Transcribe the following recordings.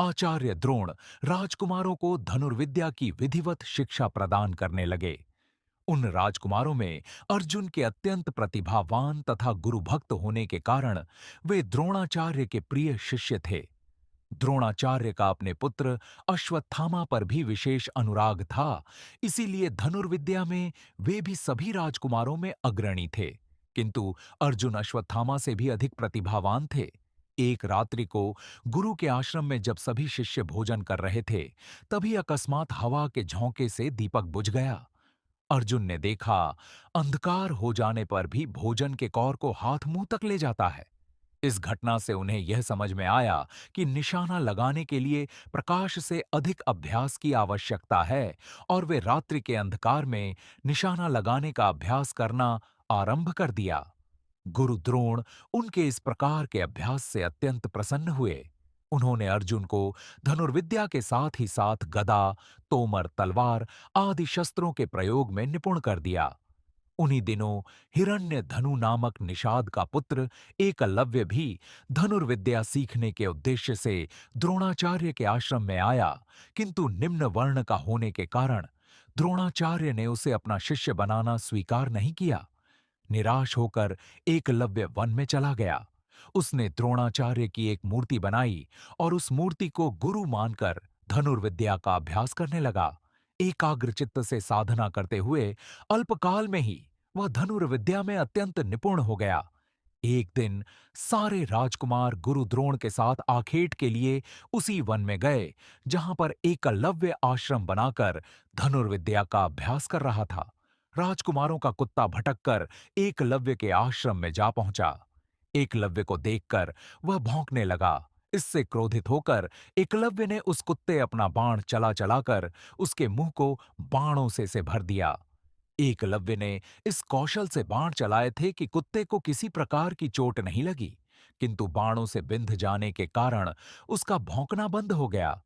आचार्य द्रोण राजकुमारों को धनुर्विद्या की विधिवत शिक्षा प्रदान करने लगे। उन राजकुमारों में अर्जुन के अत्यंत प्रतिभावान तथा गुरुभक्त होने के कारण वे द्रोणाचार्य के प्रिय शिष्य थे। द्रोणाचार्य का अपने पुत्र अश्वत्थामा पर भी विशेष अनुराग था, इसीलिए धनुर्विद्या में वे भी सभी राजकुमारों में अग्रणी थे। किंतु अर्जुन अश्वत्थामा से भी अधिक प्रतिभावान थे। एक रात्रि को गुरु के आश्रम में जब सभी शिष्य भोजन कर रहे थे, तभी अकस्मात हवा के झोंके से दीपक बुझ गया। अर्जुन ने देखा, अंधकार हो जाने पर भी भोजन के कौर को हाथ मुंह तक ले जाता है। इस घटना से उन्हें यह समझ में आया कि निशाना लगाने के लिए प्रकाश से अधिक अभ्यास की आवश्यकता है, और वे रात्रि के अंधकार में निशाना लगाने का अभ्यास करना आरंभ कर दिया। गुरु द्रोण उनके इस प्रकार के अभ्यास से अत्यंत प्रसन्न हुए। उन्होंने अर्जुन को धनुर्विद्या के साथ ही साथ गदा, तोमर तलवार आदि शस्त्रों के प्रयोग में निपुण कर दिया। उन्हीं दिनों हिरण्य धनु नामक निषाद का पुत्र एकलव्य भी धनुर्विद्या सीखने के उद्देश्य से द्रोणाचार्य के आश्रम में आया, किंतु निम्न वर्ण का होने के कारण द्रोणाचार्य ने उसे अपना शिष्य बनाना स्वीकार नहीं किया। निराश होकर एकलव्य वन में चला गया। उसने द्रोणाचार्य की एक मूर्ति बनाई और उस मूर्ति को गुरु मानकर धनुर्विद्या का अभ्यास करने लगा। एकाग्रचित्त से साधना करते हुए अल्पकाल में ही वह धनुर्विद्या में अत्यंत निपुण हो गया। एक दिन सारे राजकुमार गुरु द्रोण के साथ आखेट के लिए उसी वन में गए, जहां पर एकलव्य आश्रम बनाकर धनुर्विद्या का अभ्यास कर रहा था। राजकुमारों का कुत्ता भटककर एकलव्य के आश्रम में जा पहुंचा। एकलव्य को देखकर वह भौंकने लगा। इससे क्रोधित होकर एकलव्य ने उस कुत्ते अपना बाण चला चलाकर उसके मुंह को बाणों से भर दिया। एकलव्य ने इस कौशल से बाण चलाए थे कि कुत्ते को किसी प्रकार की चोट नहीं लगी, किंतु बाणों से बिंध जाने के कारण उसका भौंकना बंद हो गया।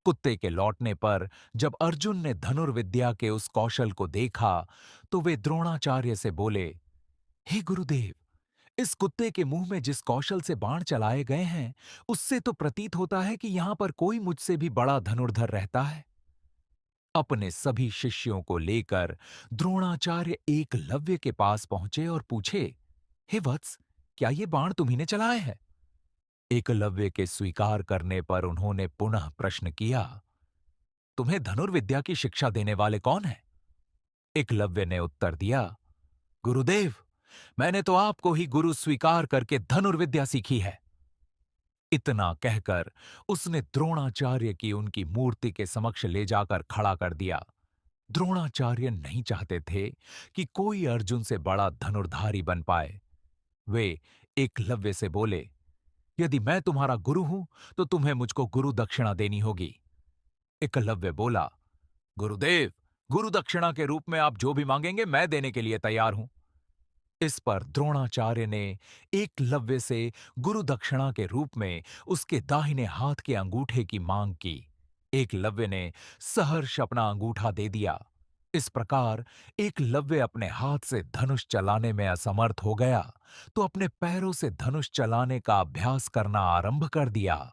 कुत्ते के लौटने पर जब अर्जुन ने धनुर्विद्या के उस कौशल को देखा, तो वे द्रोणाचार्य से बोले, हे गुरुदेव, इस कुत्ते के मुंह में जिस कौशल से बाण चलाए गए हैं, उससे तो प्रतीत होता है कि यहां पर कोई मुझसे भी बड़ा धनुर्धर रहता है। अपने सभी शिष्यों को लेकर द्रोणाचार्य एकलव्य के पास पहुंचे और पूछे, हे वत्स, क्या ये बाण तुम्ही ने चलाए हैं? एकलव्य के स्वीकार करने पर उन्होंने पुनः प्रश्न किया, तुम्हें धनुर्विद्या की शिक्षा देने वाले कौन हैं? एकलव्य ने उत्तर दिया, गुरुदेव, मैंने तो आपको ही गुरु स्वीकार करके धनुर्विद्या सीखी है। इतना कहकर उसने द्रोणाचार्य की उनकी मूर्ति के समक्ष ले जाकर खड़ा कर दिया। द्रोणाचार्य नहीं चाहते थे कि कोई अर्जुन से बड़ा धनुर्धारी बन पाए। वे एकलव्य से बोले, यदि मैं तुम्हारा गुरु हूं तो तुम्हें मुझको गुरु दक्षिणा देनी होगी। एकलव्य बोला, गुरुदेव, गुरु दक्षिणा के रूप में आप जो भी मांगेंगे मैं देने के लिए तैयार हूं। इस पर द्रोणाचार्य ने एकलव्य से गुरु दक्षिणा के रूप में उसके दाहिने हाथ के अंगूठे की मांग की। एकलव्य ने सहर्ष अपना अंगूठा दे दिया। इस प्रकार एकलव्य अपने हाथ से धनुष चलाने में असमर्थ हो गया, तो अपने पैरों से धनुष चलाने का अभ्यास करना आरंभ कर दिया।